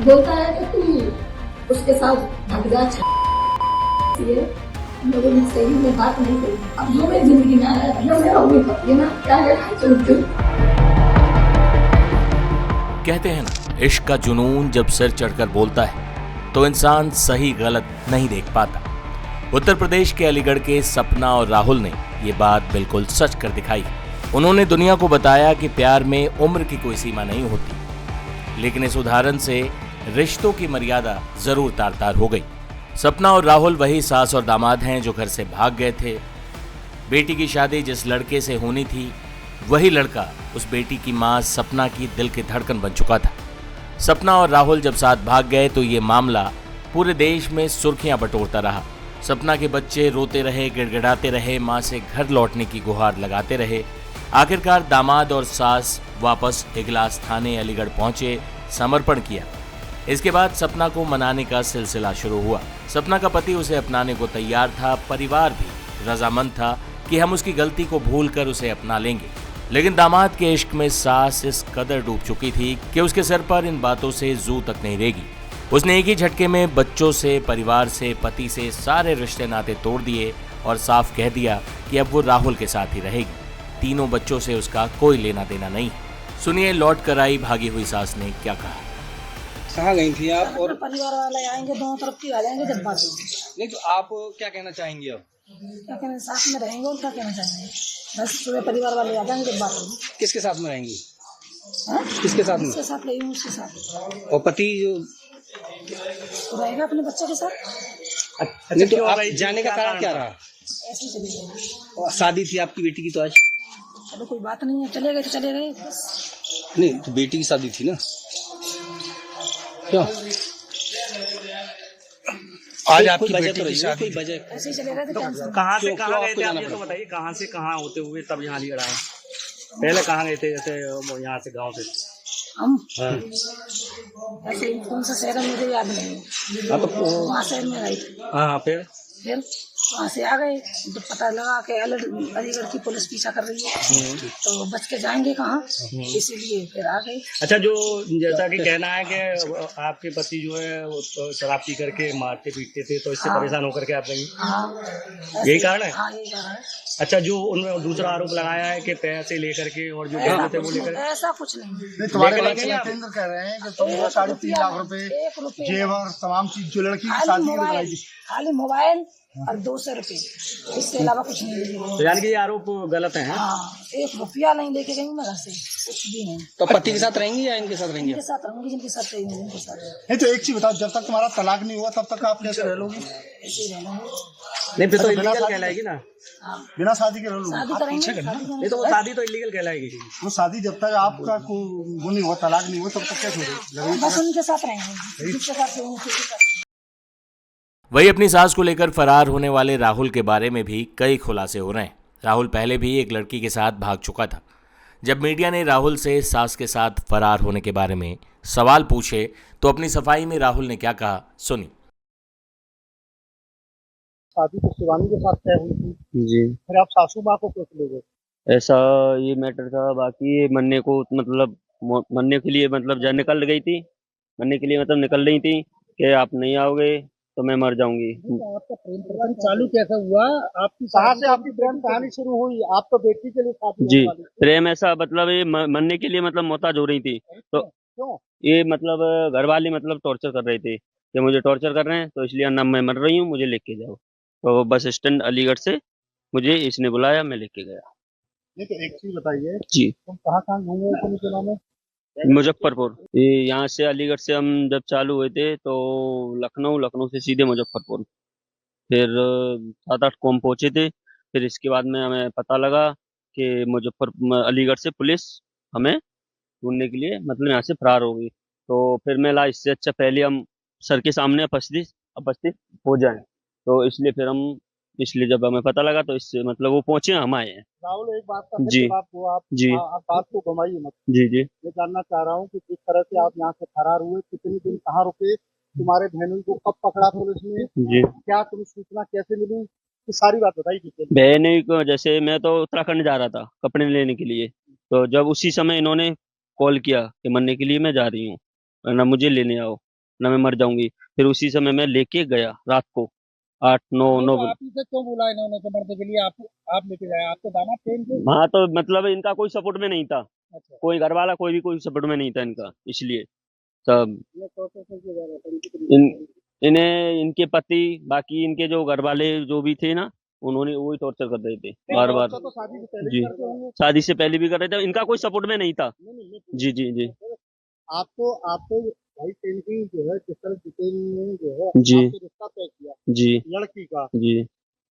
बोलता है कि तू उसके साथ भग जा, ये लोगों ने सही में बात नहीं कही। अब जो मेरी जिंदगी में आया भैया मेरा वही पति है ना, क्या है कहते हैं ना, इश्क का जुनून जब सिर चढ़कर बोलता है तो इंसान सही गलत नहीं देख पाता। उत्तर प्रदेश के अलीगढ़ के सपना और राहुल ने ये बात बिल्कुल सच कर दिखाई। उन्होंने दुनिया को बताया कि प्यार में उम्र की कोई सीमा नहीं होती, लेकिन इस उदाहरण से रिश्तों की मर्यादा जरूर तार तार हो गई। सपना और राहुल वही सास और दामाद हैं जो घर से भाग गए थे। बेटी की शादी जिस लड़के से होनी थी, वही लड़का उस बेटी की मां सपना की दिल की धड़कन बन चुका था। सपना और राहुल जब साथ भाग गए तो ये मामला पूरे देश में सुर्खियां बटोरता रहा। सपना के बच्चे रोते रहे, गिड़गिड़ाते रहे, मां से घर लौटने की गुहार लगाते रहे। आखिरकार दामाद और सास वापस इगलास थाने अलीगढ़ पहुंचे, समर्पण किया। इसके बाद सपना को मनाने का सिलसिला शुरू हुआ। सपना का पति उसे अपनाने को तैयार था, परिवार भी रजामंद था कि हम उसकी गलती को भूलकर उसे अपना लेंगे। लेकिन दामाद के इश्क में सास इस कदर डूब चुकी थी कि उसके सर पर इन बातों से जू तक नहीं रहेगी। उसने एक ही झटके में बच्चों से, परिवार से, पति से सारे रिश्ते नाते तोड़ दिए और साफ कह दिया कि अब वो राहुल के साथ ही रहेगी। तीनों बच्चों से उसका कोई लेना देना नहीं। सुनिए लौट कर आई भागी हुई सास ने क्या कहा। कहाँ गई थी आप? और परिवार वाले आएंगे, दोनों तरफ की आ जाएंगे जब बात होगी। नहीं तो आप क्या कहना चाहेंगी अब? क्या कहना, साथ में रहेंगे और क्या कहना चाहेंगे। बस पूरे परिवार वाले आ जाएंगे जब बात होगी। किसके साथ में रहेंगी? हाँ? किसके साथ में? उसके साथ रहेंगे, उसके साथ। और पति जो तो रहेगा अपने बच्चे के साथ। नहीं तो आप जाने का कारण क्या रहा? ऐसे ही चले गए। और शादी थी आपकी बेटी की तो आज? चलो कोई बात नहीं है, चले गए तो चले गए बस। नहीं तो बेटी की शादी थी ना, क्यों? आज आपकी बेटी की शादी कोई वजह ऐसे ही चले गए थे। टेंशन कहाँ से कहाँ गए थे आप जाना ये तो बताइए, कहाँ से कहाँ होते हुए तब यहाँ अलीगढ़ आए? पहले कहाँ गए थे, जैसे यहाँ से गांव से? हम हाँ। ऐसे ही कौन सा शहर है मुझे याद नहीं है। वहाँ शहर में गए थे, हाँ फिर वहाँ से आ गए। जब पता लगा कि अलीगढ़ की पुलिस पीछा कर रही है तो बच के जाएंगे कहाँ, इसीलिए फिर आ गए। अच्छा, जो जैसा कि कहना है कि आपके पति जो है वो तो शराब पी करके मारते पीटते थे, तो इससे परेशान होकर के आप गई? यही कारण है? हाँ यही कारण है। अच्छा, जो उन्होंने दूसरा आरोप लगाया है कि पैसे लेकर के और जो ऐसा थे वो लेकर, ऐसा कुछ नहीं। तुम्हारे लेकिन बच्चे आप- केंद्र कह रहे हैं कि तुमको 3.5 लाख रुपए जेवर तमाम चीज जो लड़की की शादी में लगाई थी। खाली मोबाइल और 200 रुपए, इसके अलावा कुछ नहीं लेके तो गई। यानी कि ये आरोप गलत है? हाँ, 1 रुपया नहीं लेके गई मैं घर से, कुछ भी नहीं। तो पति के साथ रहेंगी या इनके साथ रहेंगी? इनके साथ रहूंगी, जिनके साथ रहेंगी उनके साथ नहीं तो एक चीज बताओ, जब तक तुम्हारा तलाक नहीं हुआ तब तक आप कैसे रह लोगी? ऐसे ही रहना है। नहीं फिर तो बिना इलीगल शादी कहलाएगी ना। हाँ, बिना शादी के रह लोगी? शादी करेंगे, शादी नहीं तो वो करेंगे। शादी तो इलीगल कहलाएगी। वो शादी जब तक आपका वो नहीं हुआ, तलाक नहीं हुआ, तब तक कैसे होगी? बस उनके साथ रहेंगे, जिनके साथ रहेंगे उसी के साथ। वही अपनी सास को लेकर फरार होने वाले राहुल के बारे में भी कई खुलासे हो रहे हैं। राहुल पहले भी एक लड़की के साथ भाग चुका था। जब मीडिया ने राहुल से सास के साथ फरार होने के बारे में सवाल पूछे तो अपनी सफाई में राहुल ने क्या कहा, सुनी। शादी तो शिवानी के साथ तय हुई थी, जी, फिर आप सासू माँ को कैसे ले गए? ऐसा ये मैटर था। बाकी ये मरने को मतलब मरने के लिए मतलब जा निकल गई थी, मरने के लिए मतलब निकल रही थी कि आप नहीं आओगे तो मैं मर जाऊंगी। आपका प्रेम प्रकरण चालू कैसे हुआ? आपकी कहाँ से आपकी प्रेम कहानी शुरू हुई? आप तो बेटी के लिए शादी जी, होने वाली थी। प्रेम ऐसा मतलब ये मरने के लिए मतलब मोहताज हो रही थी, तो क्यों? ये मतलब घर वाले मतलब टॉर्चर कर रहे थे कि मुझे टॉर्चर कर रहे हैं तो इसलिए ना मैं मर रही हूँ, मुझे लेके जाओ। तो बस स्टैंड अलीगढ़ से मुझे इसने बुलाया, मैं लेके गया। नहीं तो एक चीज बताइए, जी, तुम कहाँ घूमे हो पुलिस जिला में? मुजफ्फरपुर। ये यहाँ से अलीगढ़ से हम जब चालू हुए थे तो लखनऊ से सीधे मुजफ्फरपुर, फिर 7-8 को हम पहुंचे थे। फिर इसके बाद में हमें पता लगा कि अलीगढ़ से पुलिस हमें ढूंढने के लिए मतलब यहाँ से फरार हो गई। तो फिर मैं ला इससे अच्छा पहले हम सर के सामने उपस्थित हो जाएं, तो इसलिए फिर हम इसलिए जब हमें पता लगा तो इससे मतलब वो पहुंचे, हम आए हैं। राहुल, एक बात का फिर जी। जवाब दो आप। जी। आप बात को घुमाइए मत। जी जी मैं जानना चाह रहा हूँ कि जिस तरह से आप यहाँ से फरार हुए, कितने दिन कहाँ रुके, तुम्हारे बहनों को कब पकड़ा पुलिस ने, जी। क्या तुम्हें सूचना कैसे मिली, ये सारी बात बताइए डिटेल में। बहन को जैसे मैं तो उत्तराखंड जा रहा था कपड़े लेने के लिए, तो जब उसी समय इन्होंने कॉल किया कि मरने के लिए मैं जा रही हूँ, वरना मुझे लेने आओ। ना मैं मर जाऊंगी। फिर उसी समय मैं लेके गया रात को 8-9 आप इसे क्यों बुलाए इन्होंने तो मरने के लिए आप लेके जाए, आपके दामाद थे इनके? हाँ तो मतलब इनका कोई सपोर्ट में नहीं था, अच्छा, कोई घर वाला कोई भी कोई सपोर्ट में नहीं था इनका, इसलिए सब ये प्रोसेस है कि जा रहा था, इनकी इन तरीके इन्हें इनके पति बाकी इनके जो घर वाले जो भी थे ना, उन्होंने वही टॉर्चर कर रहे थे बार बार। से तो शादी से पहले जी, ही करते होंगे। शादी से पहले भी कर रहे थे, इनका कोई सपोर्ट में नहीं था। नहीं, ये जी जी जी आपको भाई पेंटिंग जो है जिस तरह डिटेल में जो है जी आपसे रिश्ता तय किया जी लड़की का, जी।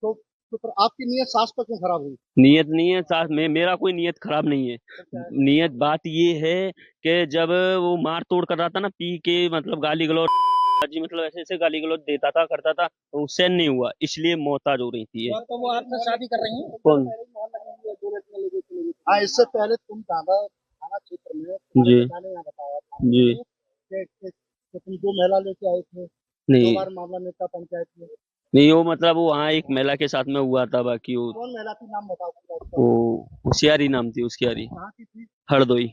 तो फिर आपकी नीयत सास पर क्यों खराब हुई? नियत नहीं है साथ में, मेरा कोई नियत खराब नहीं है। नियत बात ये है कि जब वो मार तोड़ कर रहा था ना, पी के मतलब गाली गलौज जी, मतलब ऐसे ऐसे गाली गलौज देता था करता था, तो उससे नहीं हुआ, इसलिए मोहताज हो रही थी ये। तो वो आपसे शादी कर रही हैं? कौन? हाँ, इससे पहले तुम थाना क्षेत्र में जी मैंने यहाँ बताया था जी कि तुम 2 महिला लेके आए थे, 2 नहीं बार मामला नेता पंचायत में। नहीं, वो मतलब वो वहाँ एक महिला के साथ में हुआ था, बाकी वो कौन महिला थी, नाम बताओ पूरा उसका। वो होशियारी नाम थी उसकी, यारी कहाँ की थी? हरदोई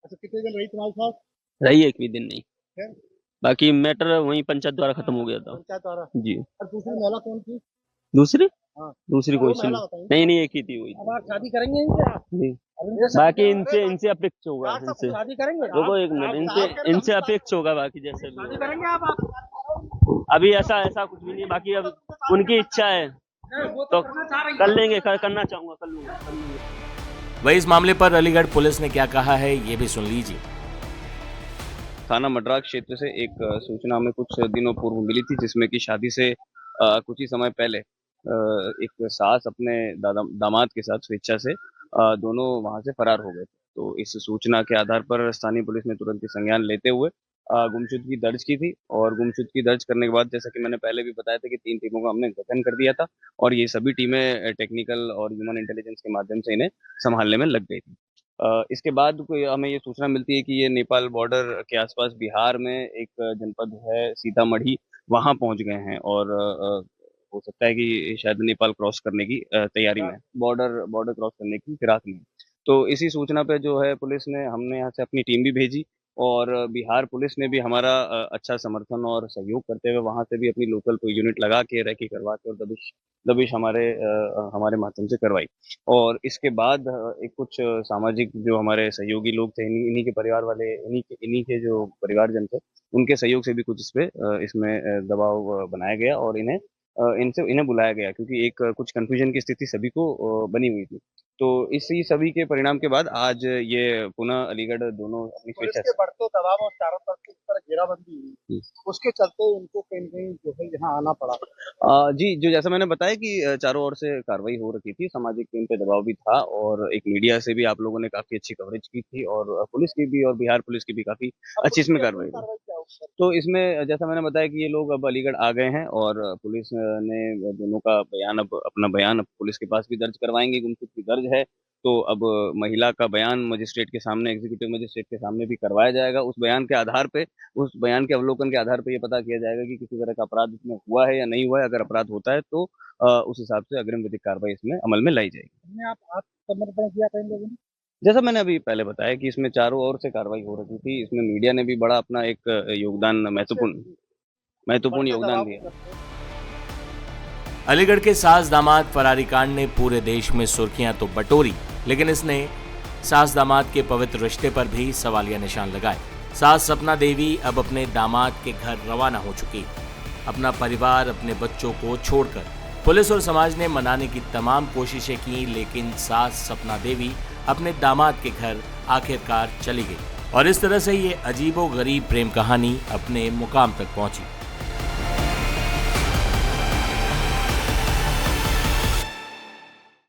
अच्छा, कितने दिन रही तुम्हारे साथ? रही, एक भी दिन नहीं। फिर? बाकी मैटर वहीं पंचायत द्वारा खत्म हो गया था। पंचायत द्वारा। जी। और दूसरी महिला कौन थी? दूसरी हाँ, दूसरी कोई सी महिला नहीं, बताइए। नहीं नहीं, एक ही थी वही। अब आप शादी करेंगे इनसे? आप जी। इनसे शादी बाकी करेंगे? इनसे अपेक्ष होगा, इनसे शादी करेंगे? रुको एक मिनट, इनसे अपेक्ष होगा, बाकी जैसे भी शादी होगा। करेंगे आप? अभी ऐसा ऐसा कुछ भी नहीं, बाकी अब उनकी इच्छा है तो कर लेंगे, करना चाहूंगा कर लूंगा। वही इस मामले पर अलीगढ़ पुलिस ने क्या कहा है ये भी सुन लीजिए। थाना मड्राक क्षेत्र से एक सूचना हमें कुछ दिनों पूर्व मिली थी, जिसमें कि शादी से कुछ ही समय पहले एक सास अपने दामाद के साथ स्वेच्छा से दोनों वहां से फरार हो गए थे। तो इस सूचना के आधार पर स्थानीय पुलिस ने तुरंत ही संज्ञान लेते हुए गुमशुदगी दर्ज की थी, और गुमशुदगी दर्ज करने के बाद, जैसा कि मैंने पहले भी बताया था, कि 3 टीमों का हमने गठन कर दिया था, और ये सभी टीमें टेक्निकल और ह्यूमन इंटेलिजेंस के माध्यम से इन्हें संभालने में लग गई थी। इसके बाद हमें ये सूचना मिलती है कि ये नेपाल बॉर्डर के आसपास बिहार में एक जनपद है सीतामढ़ी, वहां पहुंच गए हैं, और हो सकता है कि शायद नेपाल क्रॉस करने की तैयारी में, बॉर्डर क्रॉस करने की फिराक में। तो इसी सूचना पे जो है पुलिस ने, हमने यहाँ से अपनी टीम भी भेजी, और बिहार पुलिस ने भी हमारा अच्छा समर्थन और सहयोग करते हुए वहां से भी अपनी लोकल कोई यूनिट लगा के रेकी करवा के और दबिश हमारे माध्यम से करवाई। और इसके बाद एक कुछ सामाजिक जो हमारे सहयोगी लोग थे, इन्हीं के परिवार वाले, इन्हीं के जो परिवारजन थे, उनके सहयोग से भी कुछ इसमें दबाव बनाया गया, और इन्हें बुलाया गया, क्योंकि एक कुछ कंफ्यूजन की स्थिति सभी को बनी हुई थी। तो इसी सभी के परिणाम के बाद आज ये पुनः अलीगढ़ दोनों अपनी स्वेच्छा से बढ़ते दबाव और चारों तरफ की इस तरह घेराबंदी हुई, उसके चलते इनको कहीं न कहीं जो है यहाँ आना पड़ा। जी, जो जैसा मैंने बताया कि चारों ओर से कार्रवाई हो रखी थी, सामाजिक टीम पे दबाव भी था, और एक मीडिया से भी आप लोगों ने काफी अच्छी कवरेज की थी, और पुलिस की भी, और बिहार पुलिस की भी काफी अच्छी इसमें कार्रवाई हुई। तो इसमें जैसा मैंने बताया कि ये लोग अब अलीगढ़ आ गए हैं, और पुलिस ने दोनों का बयान, अब अपना बयान अब पुलिस के पास भी दर्ज करवाएंगे, गुमशुदगी दर्ज है। तो अब महिला का बयान मजिस्ट्रेट के सामने, एग्जीक्यूटिव मजिस्ट्रेट के सामने भी करवाया जाएगा। उस बयान के अवलोकन के आधार पे ये पता किया जाएगा कि किसी तरह का अपराध इसमें हुआ है या नहीं हुआ है। अगर अपराध होता है तो उस हिसाब से अग्रिम विधिक कार्रवाई इसमें अमल में लाई जाएगी। आप समर्पण किया था इन लोगों ने? जैसा मैंने अभी पहले बताया कि इसमें चारों ओर से कार्रवाई हो रही थी, इसमें मीडिया ने भी बड़ा अपना एक योगदान, महत्वपूर्ण योगदान दिया। अलीगढ़ के सास दामाद फरारी कांड ने पूरे देश में सुर्खियां तो बटोरी, लेकिन इसने सास दामाद के पवित्र रिश्ते पर भी सवालिया निशान लगाए। सास सपना देवी अब अपने दामाद के घर रवाना हो चुकी। अपना परिवार, अपने बच्चों को छोड़कर पुलिस और समाज ने मनाने की तमाम कोशिशें की, लेकिन सास सपना देवी अपने दामाद के घर आखिरकार चली गई, और इस तरह से ये अजीबो गरीब प्रेम कहानी अपने मुकाम तक पहुंची।